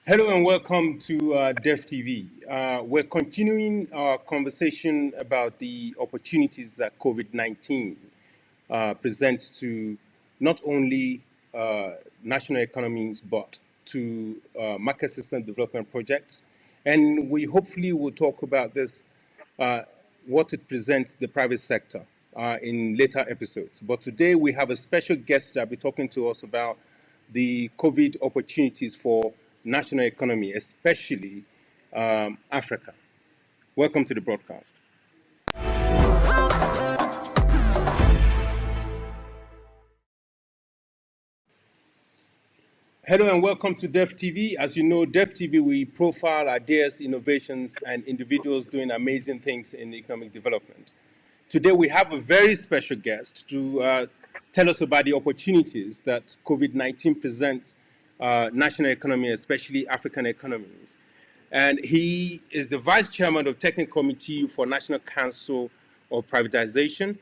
Hello and welcome to Dev TV. We're continuing our conversation about the opportunities that COVID-19 presents to not only national economies but to market system development projects. And we hopefully will talk about this, what it presents the private sector in later episodes. But today we have a special guest that will be talking to us about the COVID opportunities for national economy, especially Africa. Welcome to the broadcast. Hello and welcome to Dev TV. As you know, Dev TV, we profile ideas, innovations, and individuals doing amazing things in economic development. Today, we have a very special guest to tell us about the opportunities that COVID-19 presents national economy, especially African economies. And he is the Vice Chairman of Technical Committee for National Council of Privatization.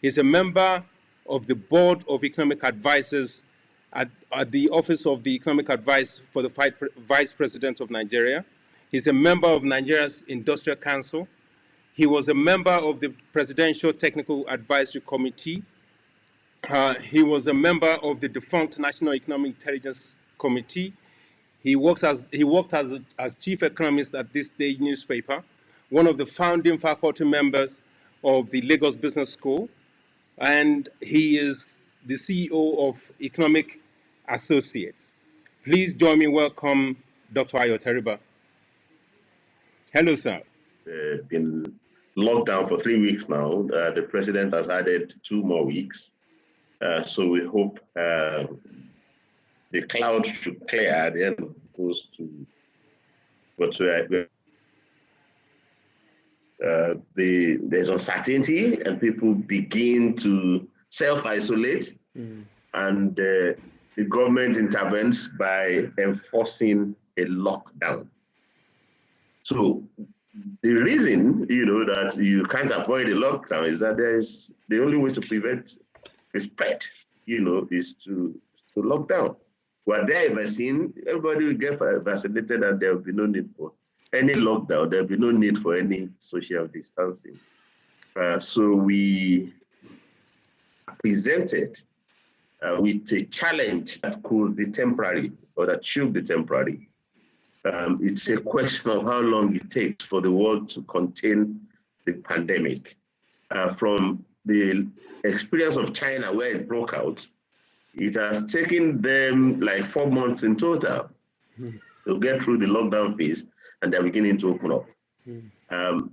He's a member of the Board of Economic Advisors at the Office of the Economic Advice for the Vice President of Nigeria. He's a member of Nigeria's Industrial Council. He was a member of the Presidential Technical Advisory Committee. He was a member of the defunct National Economic Intelligence Committee. He worked as chief economist at This Day newspaper, one of the founding faculty members of the Lagos Business School, and he is the CEO of Economic Associates. Please join me in welcome Dr. Ayo Teriba. Hello, sir. Been locked down for 3 weeks now. The president has added 2 more weeks. So we hope the cloud should clear at the end of those 2 weeks. But there's uncertainty and people begin to self-isolate, and the government intervenes by enforcing a lockdown. So the reason, that you can't avoid a lockdown is that the only way to prevent the spread, is to lock down. While there a vaccine, everybody will get vaccinated and there will be no need for any lockdown. There will be no need for any social distancing. So we presented with a challenge that could be temporary or that should be temporary. It's a question of how long it takes for the world to contain the pandemic. From the experience of China where it broke out, it has taken them like 4 months in total to get through the lockdown phase, and they're beginning to open up.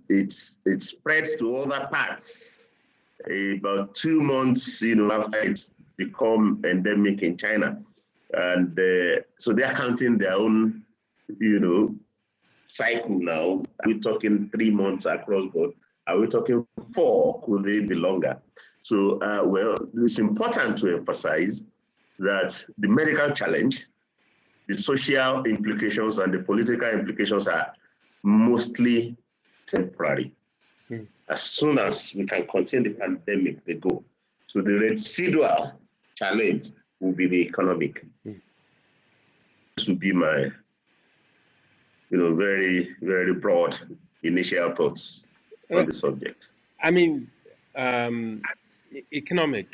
It spreads to other parts about 2 months, after it's become endemic in China. And so they're counting their own, cycle now. Are we talking 3 months across board? Are we talking 4? Could they be longer? So, it's important to emphasize that the medical challenge, the social implications, and the political implications are mostly temporary. As soon as we can contain the pandemic, they go. So the residual challenge will be the economic. This will be my, very, very broad initial thoughts on the subject. I mean, economic.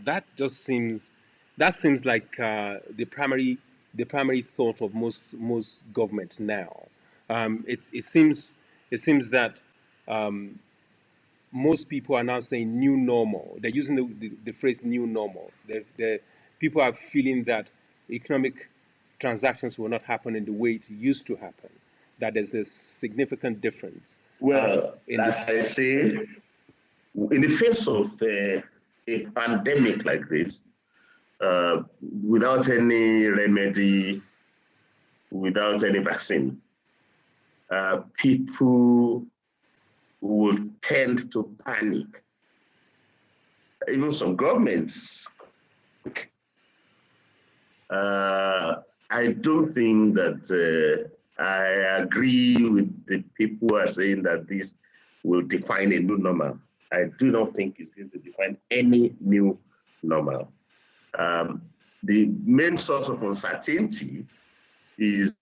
That seems like the primary thought of most governments now. It seems that most people are now saying new normal. They're using the phrase new normal. People are feeling that economic transactions will not happen in the way it used to happen, that there's a significant difference. Well, I say, in the face of a pandemic like this, without any remedy, without any vaccine, people will tend to panic. Even some governments. I don't think that I agree with the people who are saying that this will define a new normal. I do not think it's going to define any new normal. The main source of uncertainty is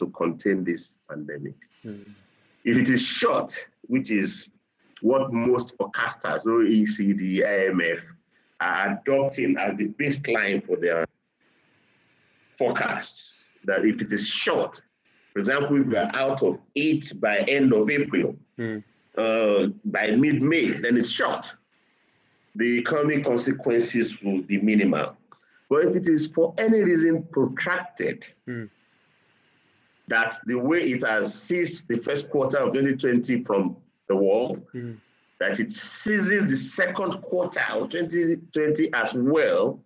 to contain this pandemic. If it is short, which is what most forecasters, OECD, IMF, are adopting as the baseline for their forecasts, that if it is short, for example, if we are out of 8 by end of April, by mid-May, then it's short. The economic consequences will be minimal. But if it is for any reason protracted, that the way it has seized the first quarter of 2020 from the world, that it seizes the second quarter of 2020 as well,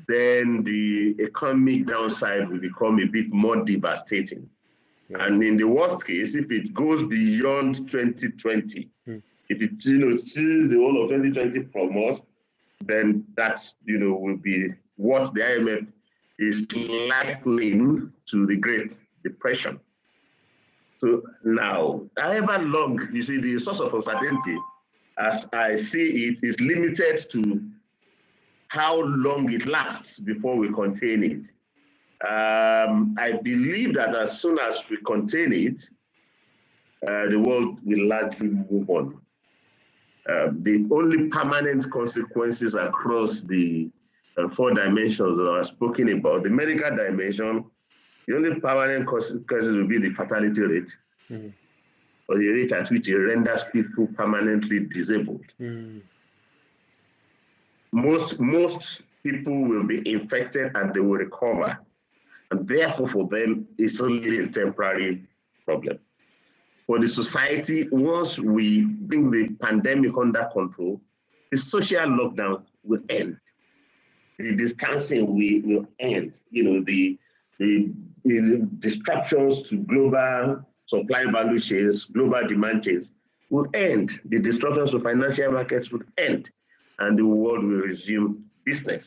then the economic downside will become a bit more devastating. And in the worst case, if it goes beyond 2020, if it sees the whole of 2020 from us, then that will be what the IMF is likening to the Great Depression. So now, however long, you see, the source of uncertainty, as I see it, is limited to how long it lasts before we contain it. I believe that as soon as we contain it, the world will largely move on. The only permanent consequences across the 4 dimensions that I've spoken about, the medical dimension, the only permanent consequences will be the fatality rate, or the rate at which it renders people permanently disabled. Most people will be infected and they will recover. And therefore, for them, it's only a temporary problem. For the society, once we bring the pandemic under control, the social lockdown will end. The distancing will end. The disruptions to global supply value chains, global demand chains will end. The disruptions to financial markets will end, and the world will resume business.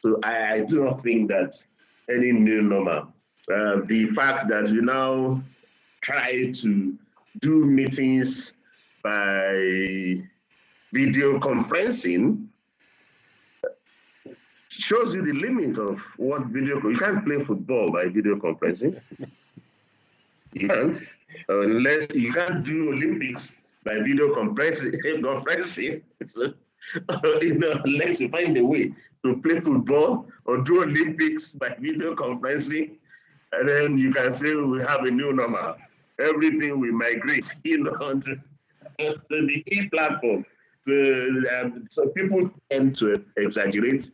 So I do not think that any new normal. The fact that we now try to do meetings by video conferencing shows you the limit of what you can't play football by video conferencing. You can't, unless you can't do Olympics by video conferencing. Unless you find a way to play football or do Olympics by video conferencing, and then you can say we have a new normal. Everything will migrate, onto the e-platform. So people tend to exaggerate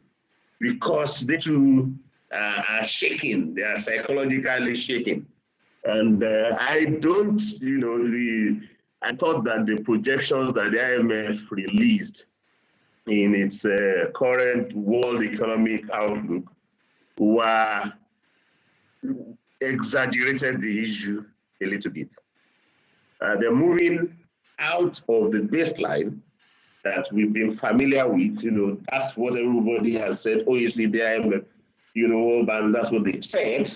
because they too are shaking. They are psychologically shaking. And I don't, I thought that the projections that the IMF released in its current world economic outlook were exaggerated the issue a little bit. They're moving out of the baseline that we've been familiar with. That's what everybody has said. OECD, IMF, and that's what they've said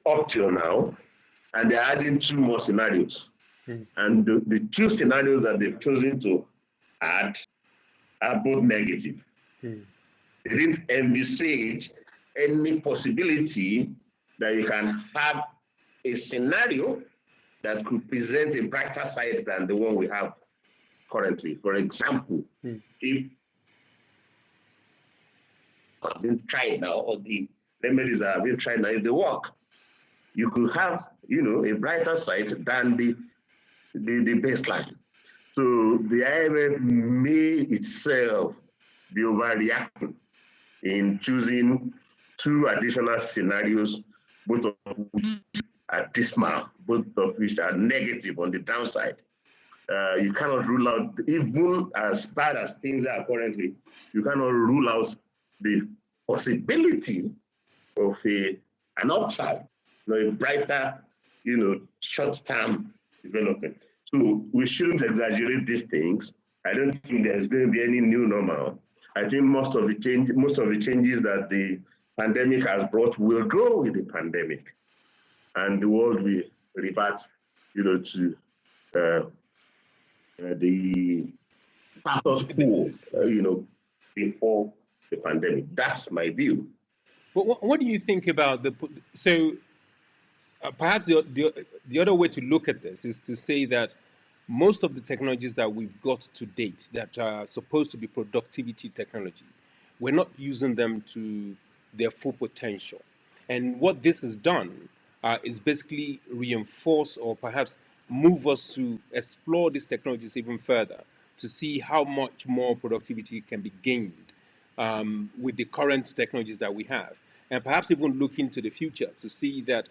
up till now. And they're adding 2 more scenarios. And the 2 scenarios that they've chosen to add are both negative. They didn't envisage any possibility that you can have a scenario that could present a brighter side than the one we have currently. For example, if been tried now, or the remedies that have been tried now, if they work, you could have, a brighter side than the baseline. So the IMF may itself be overreacting in choosing 2 additional scenarios, both of which are dismal, both of which are negative on the downside. You cannot rule out, even as bad as things are currently, you cannot rule out the possibility of an upside, a brighter, short-term development. So we shouldn't exaggerate these things. I don't think there's going to be any new normal. I think most of the changes that the pandemic has brought will go with the pandemic, and the world will revert, to the status quo, before the pandemic. That's my view. But what do you think about so perhaps the other way to look at this is to say that most of the technologies that we've got to date that are supposed to be productivity technology, we're not using them to their full potential. And what this has done is basically reinforce or perhaps move us to explore these technologies even further to see how much more productivity can be gained with the current technologies that we have. And perhaps even look into the future to see that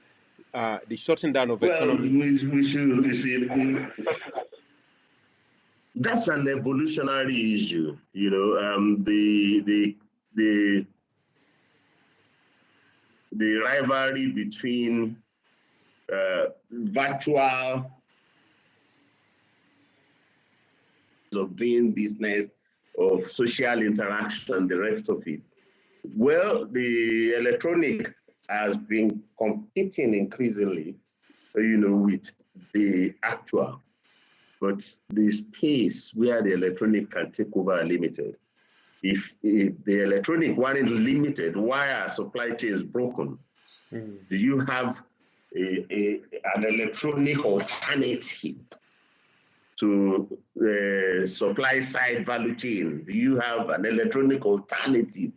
the shutting down of Well, economies. we see, that's an evolutionary issue. The the rivalry between virtual of doing business, of social interaction, the rest of it. Well, the electronic has been competing increasingly, with the actual, but the space where the electronic can take over are limited. If the electronic one is limited, why are supply chains broken? Do you have an electronic alternative to the supply side value chain? Do you have an electronic alternative?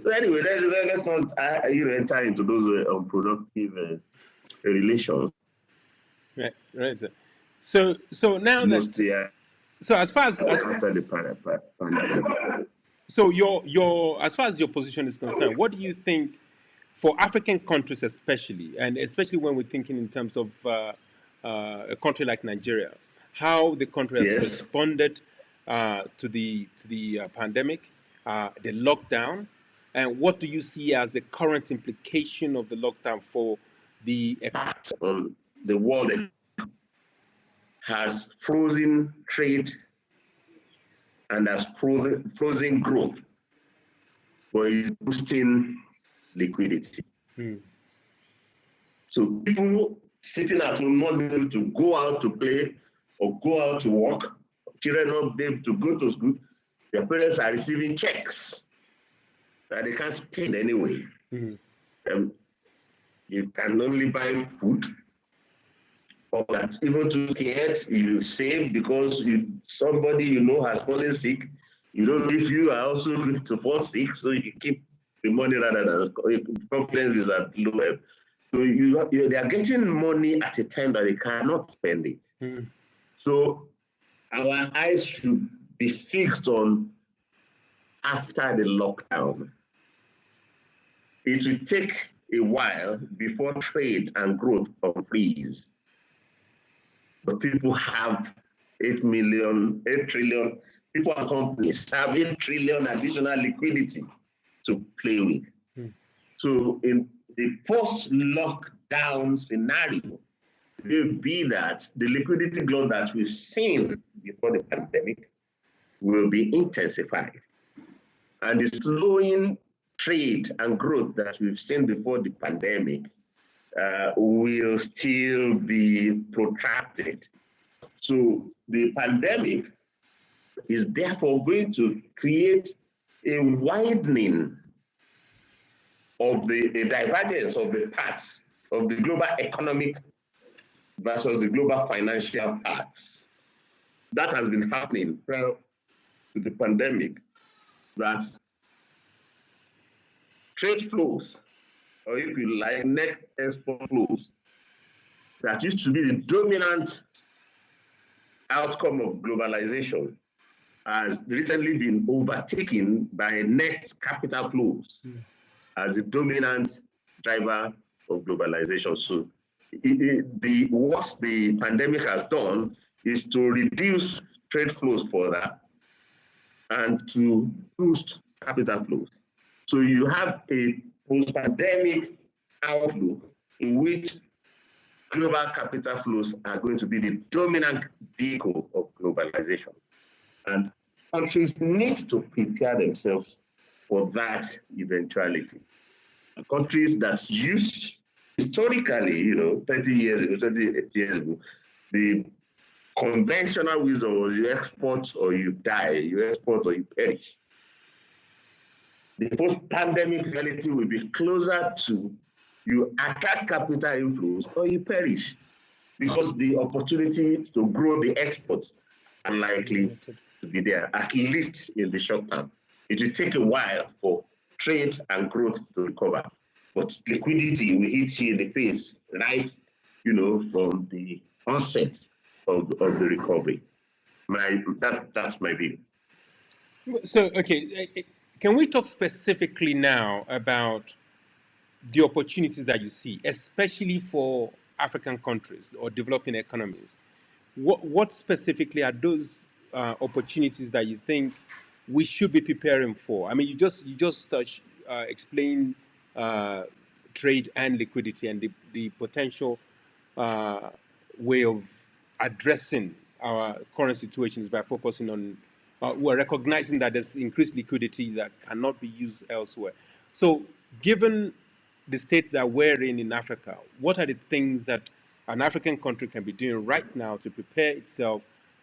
So anyway, let's not enter into those unproductive relations. Right, sir. So now Mostly that so as far as after the pandemic. so your as far as your position is concerned, what do you think for African countries especially, and especially when we're thinking in terms of a country like Nigeria, how the country has Yes. responded to the pandemic, the lockdown, and what do you see as the current implication of the lockdown for the The world has frozen trade and has frozen growth, but is boosting liquidity. So people sitting at home not able to go out to play or go out to work, children not able to go to school, their parents are receiving checks that they can't spend anyway. You can only buy food, or that even to get you save because somebody has fallen sick. You don't know if you are also going to fall sick, so you keep the money rather than confidence is at low level. So they are getting money at a time that they cannot spend it. So our eyes should be fixed on after the lockdown. It will take a while before trade and growth freeze. But people have 8 trillion, people and companies have 8 trillion additional liquidity to play with. So in the post-lockdown scenario, it will be that the liquidity glut that we've seen before the pandemic will be intensified. And the slowing trade and growth that we've seen before the pandemic will still be protracted. So the pandemic is therefore going to create a widening of the divergence of the parts of the global economic versus the global financial parts. That has been happening prior to the pandemic, that trade flows, or if you like, net export flows, that used to be the dominant outcome of globalization, has recently been overtaken by net capital flows as the dominant driver of globalization. So what the pandemic has done is to reduce trade flows further and to boost capital flows. So you have a post-pandemic outlook in which global capital flows are going to be the dominant vehicle of globalization. And countries need to prepare themselves for that eventuality. Countries that used historically, 30 years ago, 28 years ago, the conventional wisdom was you export or you die, you export or you perish. The post-pandemic reality will be closer to You attract capital inflows or you perish, because the opportunities to grow the exports are likely to be there, at least in the short term. It will take a while for trade and growth to recover. But liquidity will hit you in the face, right, from the onset of the recovery. That's my view. So, okay, can we talk specifically now about the opportunities that you see, especially for African countries or developing economies? What specifically are those opportunities that you think we should be preparing for? I mean, you just explained trade and liquidity and the potential way of addressing our current situations by focusing on we're recognizing that there's increased liquidity that cannot be used elsewhere. So, given the state that we're in Africa, what are the things that an African country can be doing right now to prepare itself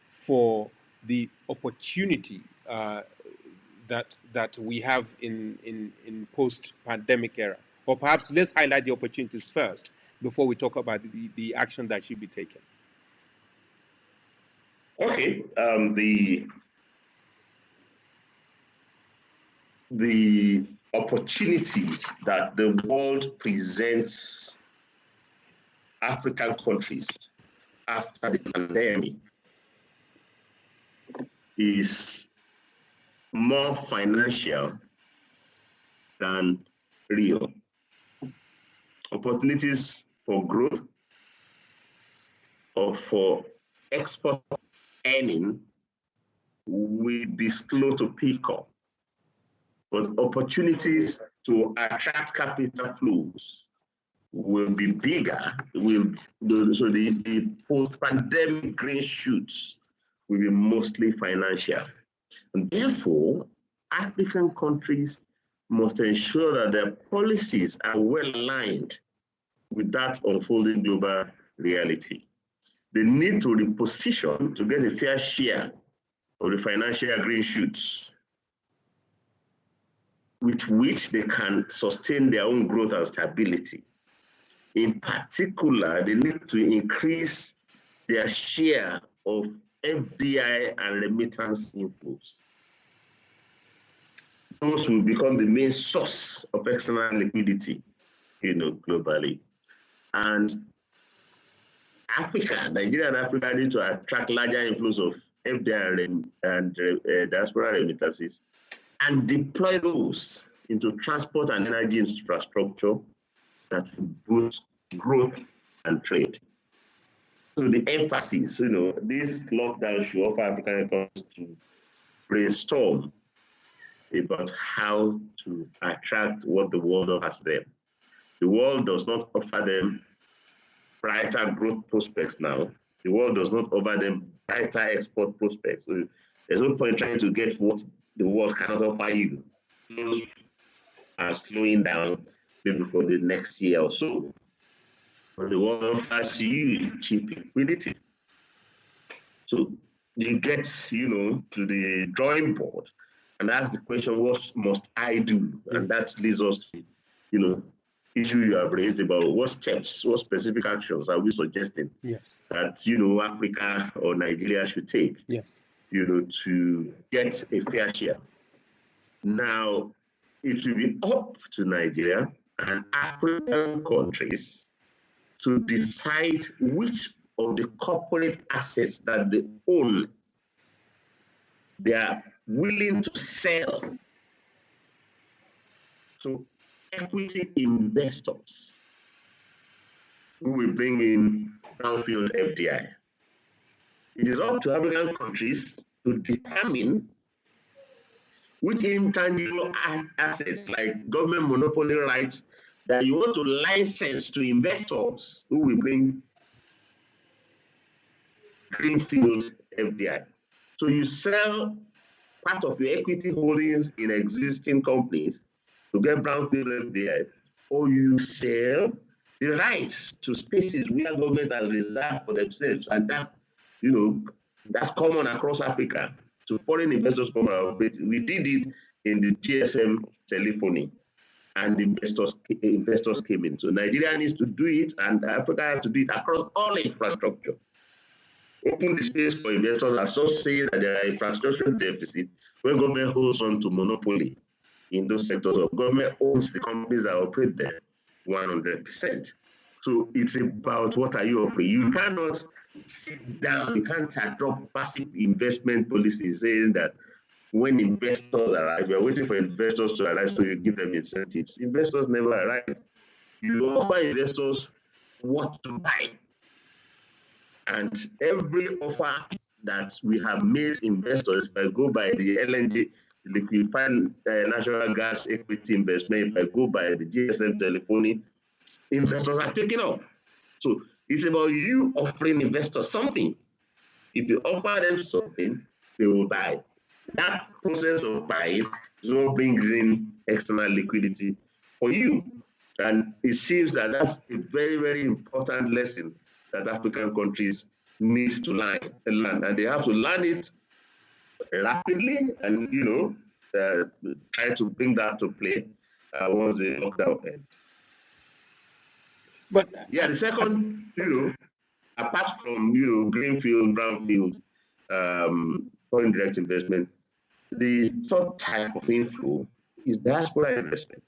for the opportunity that we have in post-pandemic era? Or perhaps let's highlight the opportunities first before we talk about the action that should be taken. Okay. The opportunity that the world presents African countries after the pandemic is more financial than real. Opportunities for growth or for export earning will be slow to pick up, but opportunities to attract capital flows will be bigger. So the post-pandemic green shoots will be mostly financial. And therefore, African countries must ensure that their policies are well aligned with that unfolding global reality. They need to reposition to get a fair share of the financial green shoots with which they can sustain their own growth and stability. In particular, they need to increase their share of FDI and remittance inflows. Those will become the main source of external liquidity, globally. And Africa, Nigeria and Africa need to attract larger inflows of FDI and diaspora remittances and deploy those into transport and energy infrastructure that will boost growth and trade. So the emphasis, this lockdown should offer African economies to brainstorm about how to attract what the world offers them. The world does not offer them brighter growth prospects now. The world does not offer them brighter export prospects. So there's no point trying to get what the world cannot offer you. Those are slowing down maybe for the next year or so. But the world offers you cheap liquidity. So you get, to the drawing board and ask the question, what must I do? And that leads us to, issue you have raised about what steps, what specific actions are we suggesting that, Africa or Nigeria should take, to get a fair share. Now, it will be up to Nigeria and African countries to decide which of the corporate assets that they own they are willing to sell. So equity investors who will bring in brownfield FDI. It is up to African countries to determine which intangible assets like government monopoly rights that you want to license to investors who will bring greenfield FDI. So you sell part of your equity holdings in existing companies to get brownfield FDI, or you sell the rights to spaces where government has reserved for themselves, and that, that's common across Africa. So foreign investors come and operate. We did it in the GSM telephony, and investors came in. So Nigeria needs to do it, and Africa has to do it across all infrastructure. Open the space for investors and stop saying that there are infrastructure deficit when government holds on to monopoly in those sectors, or government owns the companies that operate there 100%. So it's about what are you offering. You cannot sit down, you can't adopt passive investment policies saying that when investors arrive, you're waiting for investors to arrive, so you give them incentives. Investors never arrive. You offer investors what to buy. And every offer that we have made investors, if I go by the LNG, liquefied natural gas equity investment, if I go by the GSM telephony, investors are taking up. So it's about you offering investors something. If you offer them something, they will buy. That process of buying is what brings in external liquidity for you. And it seems that that's a very, very important lesson that African countries need to learn. And they have to learn it rapidly and, try to bring that to play once the lockdown ends. But the second, apart from, greenfield, brownfield, foreign direct investment, the third type of inflow is diaspora investment.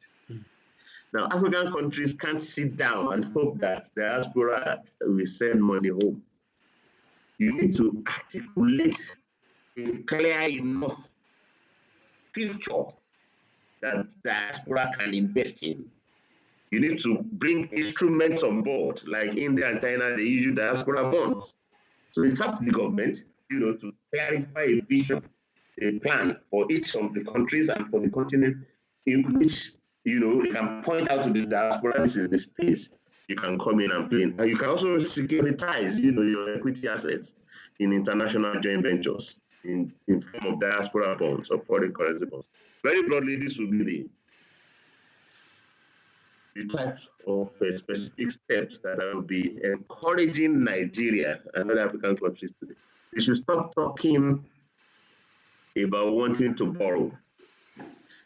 Now, African countries can't sit down and hope that diaspora will send money home. You need to articulate a clear enough future that diaspora can invest in. You need to bring instruments on board, like India and China, they issue diaspora bonds. So it's up to the government, to clarify a vision, a plan for each of the countries and for the continent in which, you can point out to the diaspora, this is the space you can come in and play. And you can also securitize, your equity assets in international joint ventures in form of diaspora bonds or foreign currency bonds. Very broadly, this will be the types of specific steps that I will be encouraging Nigeria and other African countries today. We should stop talking about wanting to borrow.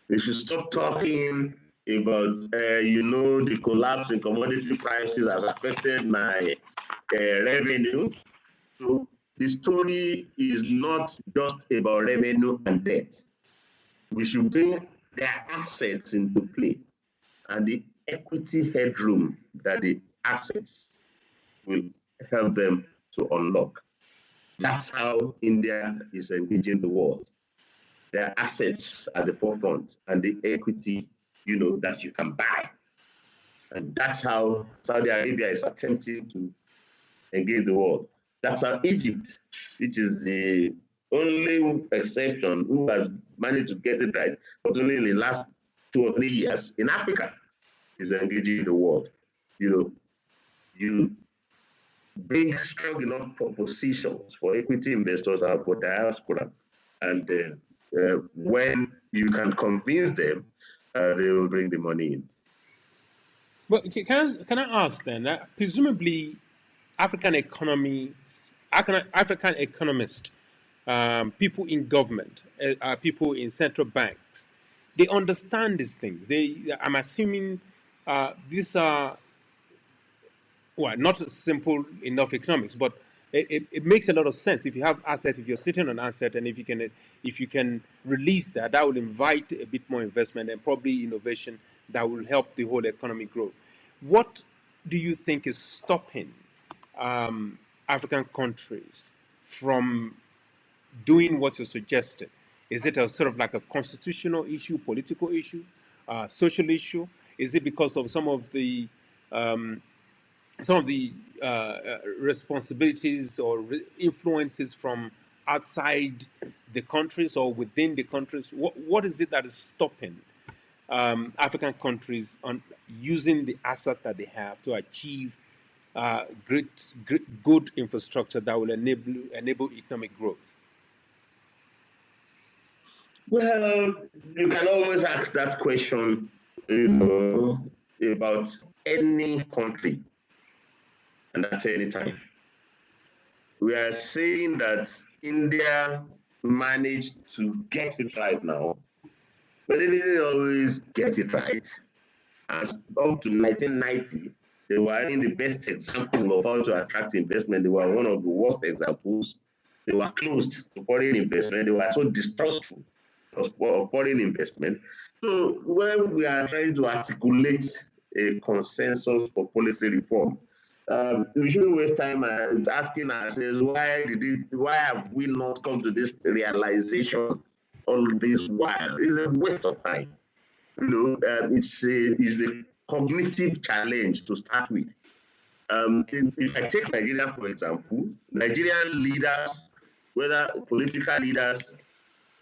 We should stop talking about, the collapse in commodity prices has affected my revenue. So the story is not just about revenue and debt. We should bring their assets into play and the equity headroom that the assets will help them to unlock. That's how India is engaging the world. Their assets at the forefront and the equity, that you can buy. And that's how Saudi Arabia is attempting to engage the world. That's how Egypt, which is the only exception who has managed to get it right, but only in the last 2 or 3 years in Africa, is engaging the world. You bring strong enough propositions for equity investors and for diaspora, and when you can convince them, they will bring the money in. But can I ask then? Presumably, African economists, people in government, people in central banks, they understand these things. I'm assuming these are not simple enough economics, but it makes a lot of sense. If you have asset, if you're sitting on asset, and if you can release that, that will invite a bit more investment and probably innovation that will help the whole economy grow. What do you think is stopping African countries from doing what you're suggesting? Is it a sort of like a constitutional issue, political issue, social issue? Is it because of some of the responsibilities or influences from outside the countries or within the countries? What is it that is stopping African countries on using the asset that they have to achieve good infrastructure that will enable economic growth? Well, you can always ask that question, about any country, and at any time. We are saying that India managed to get it right now, but they didn't always get it right. As up to 1990, they were in the best example of how to attract investment. They were one of the worst examples. They were closed to foreign investment. They were so distrustful of foreign investment. So when we are trying to articulate a consensus for policy reform, we shouldn't waste time asking ourselves why have we not come to this realization all this while? It's a waste of time. It's a cognitive challenge to start with. If I take Nigeria, for example, Nigerian leaders, whether political leaders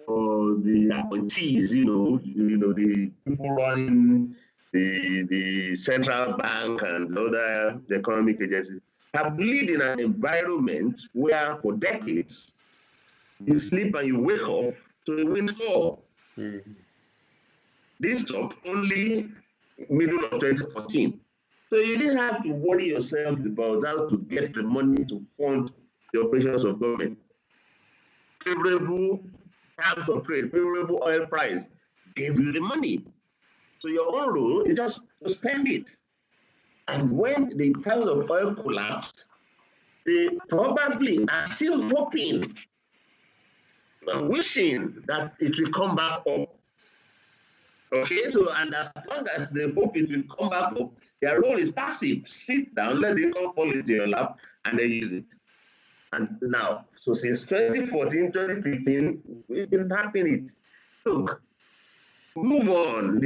or the appointees, the people running the central bank and other economic agencies, have lived in an environment where for decades you sleep and you wake up to a windfall. Mm-hmm. This stopped only middle of 2014. So you didn't have to worry yourself about how to get the money to fund the operations of government. Favorable terms of trade, favorable oil price gave you the money. So your own role is just to spend it. And when the price of oil collapsed, they probably are still hoping and wishing that it will come back up. Okay, so and as long as they hope it will come back up, their role is passive. Sit down, let it all fall into your lap, and then use it. And now, so since 2014, 2015, we've been tapping it. Look, move on.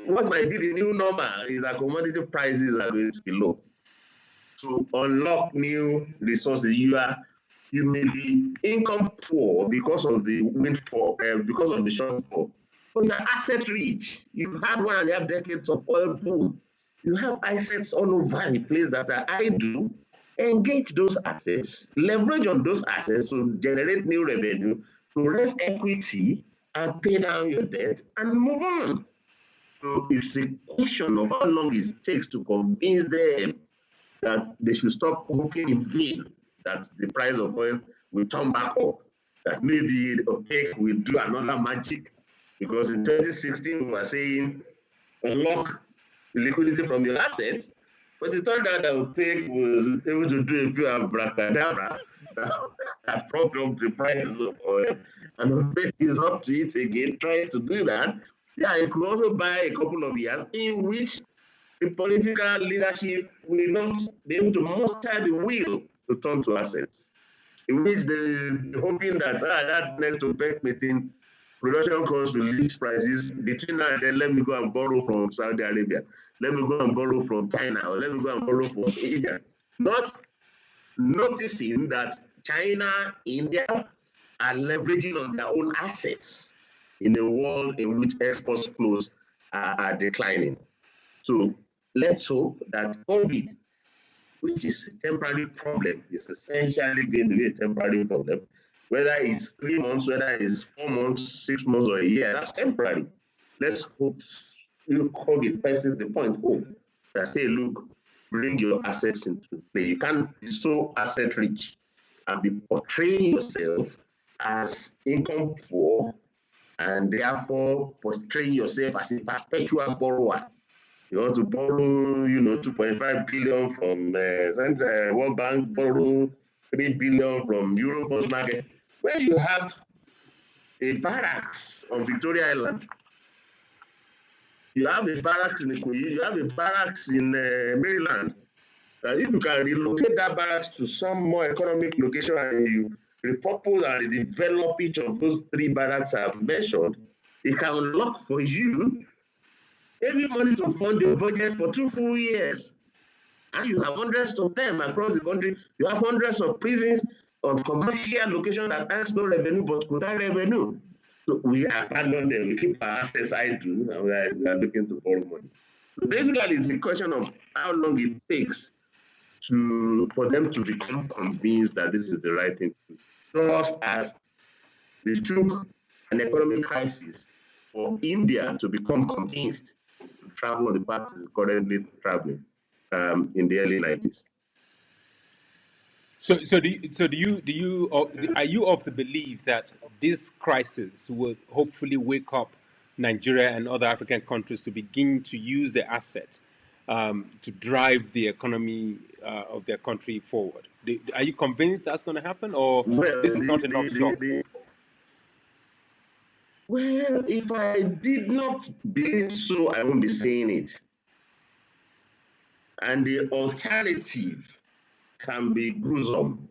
What might be the new normal is that commodity prices are going to be low. To unlock new resources, you may be income poor because of the windfall, because of the shortfall. But you're asset rich. You've had 1.5 decades of oil boom. You have assets all over the place that are idle. Engage those assets, leverage on those assets to generate new revenue, to raise equity and pay down your debt and move on. So it's a question of how long it takes to convince them that they should stop hoping in vain that the price of oil will turn back up, that maybe OPEC will do another magic. Because in 2016, we were saying, unlock the liquidity from your assets, but it turned out that OPEC was able to do a few abracadabra that propped up the price of oil. And OPEC is up to it again, trying to do that. Yeah, it could also buy a couple of years in which the political leadership will not be able to muster the will to turn to assets, in which they're hoping that that next OPEC meeting, production costs will lift prices. Between now and then, let me go and borrow from Saudi Arabia. Let me go and borrow from China, or let me go and borrow from India. Not noticing that China, India are leveraging on their own assets in a world in which export flows are declining. So let's hope that COVID, which is a temporary problem, is essentially going to be a temporary problem. Whether it's 3 months, whether it's 4 months, 6 months, or a year, that's temporary. Let's hope COVID presses the point home that, hey, look, bring your assets into play. You can't be so asset rich and be portraying yourself as income poor and therefore portraying yourself as a perpetual borrower. You want to borrow, 2.5 billion from World Bank, borrow 3 billion from Eurobond market. When you have a barracks on Victoria Island, you have a barracks in Ikoyi, you have a barracks in Maryland. If you can relocate that barracks to some more economic location and you repurpose and develop each of those 3 barracks I've mentioned, it can unlock for you every money to fund your budget for 2 full years. And you have hundreds of them across the country. You have hundreds of prisons on commercial location that has no revenue but could have revenue. So we abandon them. We keep our assets idle and we are looking to borrow money. So basically, it's a question of how long it takes for them to become convinced that this is the right thing to do. Just as they took an economic crisis for India to become convinced to travel on the path it's currently traveling in the early 90s. Are you of the belief that this crisis will hopefully wake up Nigeria and other African countries to begin to use the assets to drive the economy of their country forward. Are you convinced that's going to happen, or Well, this is not enough shock? Well, if I did not believe so, I won't be saying it. And the alternative can be gruesome.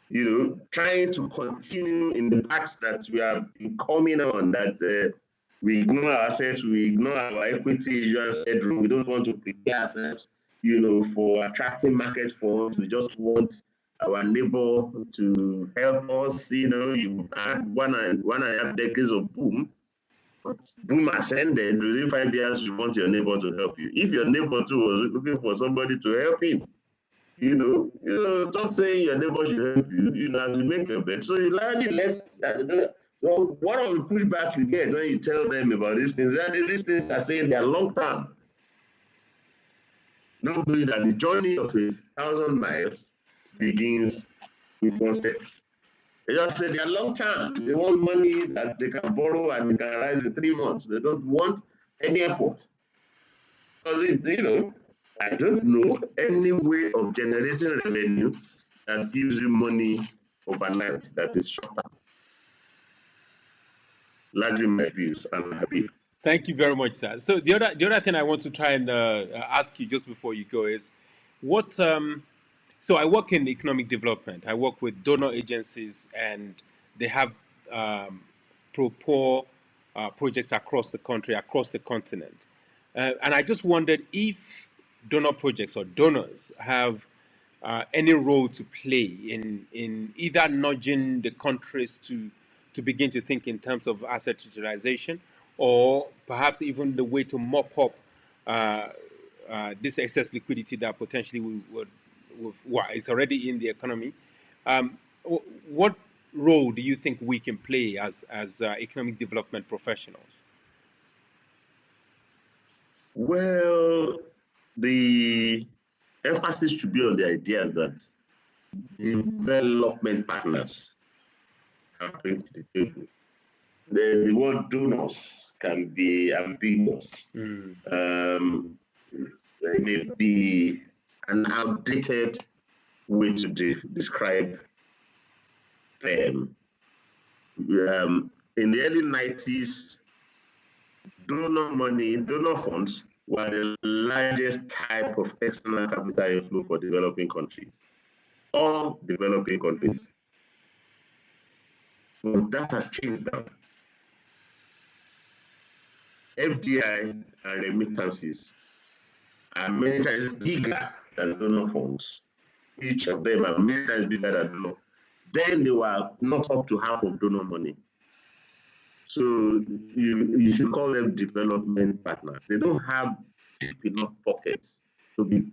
You know, trying to continue in the paths that we have been coming on, that we ignore our assets, we ignore our equity issuance headroom, we don't want to prepare ourselves, you know, for attracting market funds. We just want our neighbor to help us. You know, you had one and a half decades of boom. Boom ascended. Within 5 years, you want your neighbor to help you. If your neighbor too was looking for somebody to help him, stop saying your neighbor should help you. You know, as you make your bed. So you learn it less. Well, one of the pushback you get when you tell them about these things, that these things are saying they are long term. Not knowing that the journey of 1,000 miles begins with one step. They just say they are long term. They want money that they can borrow and they can rise in 3 months. They don't want any effort. Because, I don't know any way of generating revenue that gives you money overnight that is short term. Largely my views, and happy. Thank you very much, sir. So the other thing I want to try and ask you just before you go is, what? So I work in economic development. I work with donor agencies, and they have pro-poor projects across the country, across the continent. And I just wondered if donor projects or donors have any role to play in either nudging the countries to begin to think in terms of asset utilization, or perhaps even the way to mop up this excess liquidity that potentially it's already in the economy. What role do you think we can play as economic development professionals? Well, the emphasis should be on the idea that development partners can bring to the table. The word donors can be ambiguous. There may be an outdated way to describe them. In the early 90s, donor funds were the largest type of external capital inflow for developing countries. All developing countries. But that has changed now. FDI and remittances are many times bigger than donor funds. Each of them are many times bigger than donor. Then they were not up to half of donor money. So you should call them development partners. They don't have deep enough pockets to be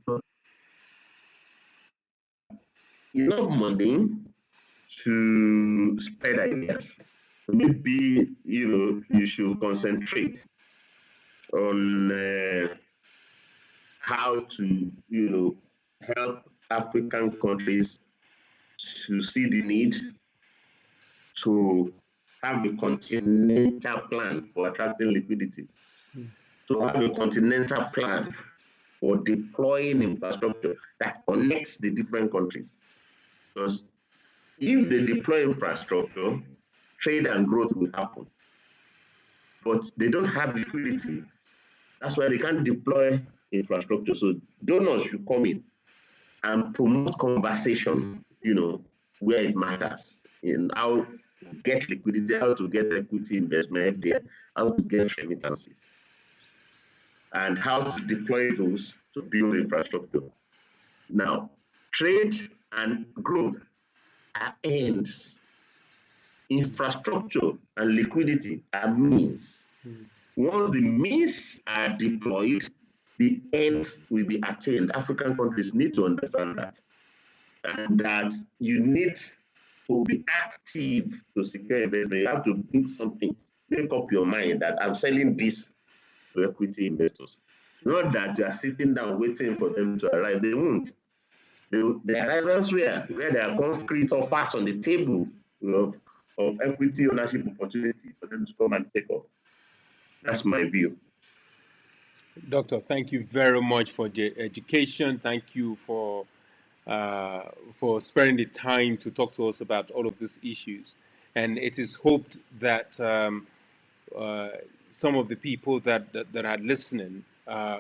enough money to spread ideas. Maybe you should concentrate on how to help African countries to see the need to have a continental plan for attracting liquidity, to have a continental plan for deploying infrastructure that connects the different countries. Because if they deploy infrastructure, trade and growth will happen. But they don't have liquidity. That's why they can't deploy infrastructure. So donors should come in and promote conversation, where it matters, in how to get liquidity, how to get equity investment there, how to get remittances, and how to deploy those to build infrastructure. Now, trade and growth are ends. Infrastructure and liquidity are means. Once the means are deployed, the ends will be attained. African countries need to understand that. And that you need to be active to secure investment. You have to build something. Make up your mind that I'm selling this to equity investors. Not that you are sitting down waiting for them to arrive. They won't. They arrive elsewhere, where there are concrete offers on the table of equity ownership opportunity for them to come and take up. That's my view. Doctor, thank you very much for the education. Thank you for sparing the time to talk to us about all of these issues. And it is hoped that uh, some of the people that are listening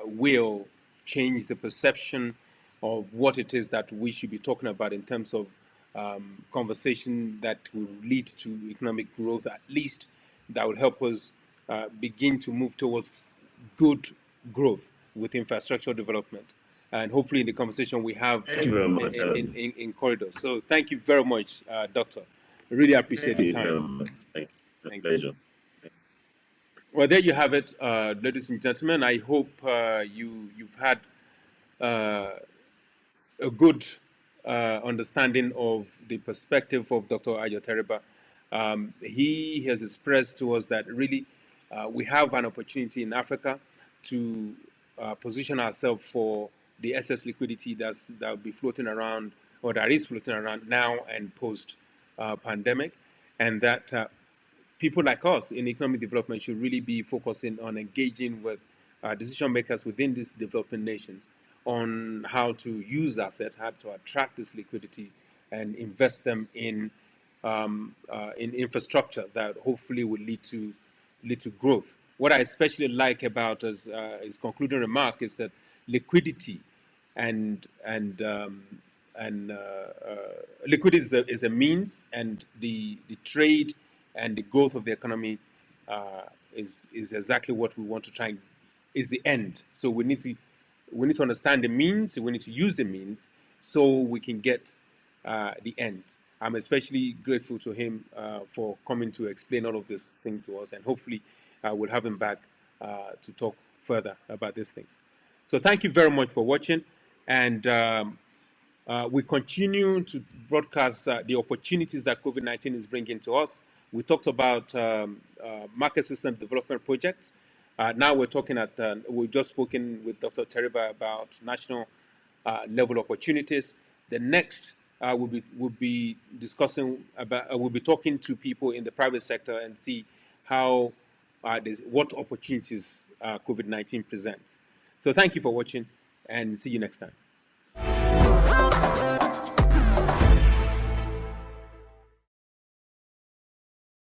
will change the perception of what it is that we should be talking about in terms of conversation that will lead to economic growth, at least that will help us begin to move towards good growth with infrastructure development. And hopefully, in the conversation we have Thank you very much. in corridors. So, thank you very much, Doctor. I really appreciate Thank the you time. very much. Thank you. A Thank you. pleasure. Well, there you have it, ladies and gentlemen. I hope you've had a good understanding of the perspective of Dr. Ayo Teriba. He has expressed to us that really we have an opportunity in Africa to position ourselves for the excess liquidity that will be floating around, or that is floating around now and post pandemic, and that people like us in economic development should really be focusing on engaging with decision makers within these developing nations on how to use assets, how to attract this liquidity, and invest them in infrastructure that hopefully will lead to growth. What I especially like about his concluding remark is that liquidity and and um, liquidity is a means, and the trade and the growth of the economy is exactly what we want to try and is the end. So we need to understand the means. We need to use the means so we can get the end. I'm especially grateful to him for coming to explain all of this thing to us, and hopefully we'll have him back to talk further about these things. So thank you very much for watching, and we continue to broadcast the opportunities that COVID-19 is bringing to us. We talked about market system development projects. Now we're talking we've just spoken with Dr. Teriba about national level opportunities. The next we'll be discussing about, we'll be talking to people in the private sector and see how, what opportunities COVID-19 presents. So thank you for watching, and see you next time.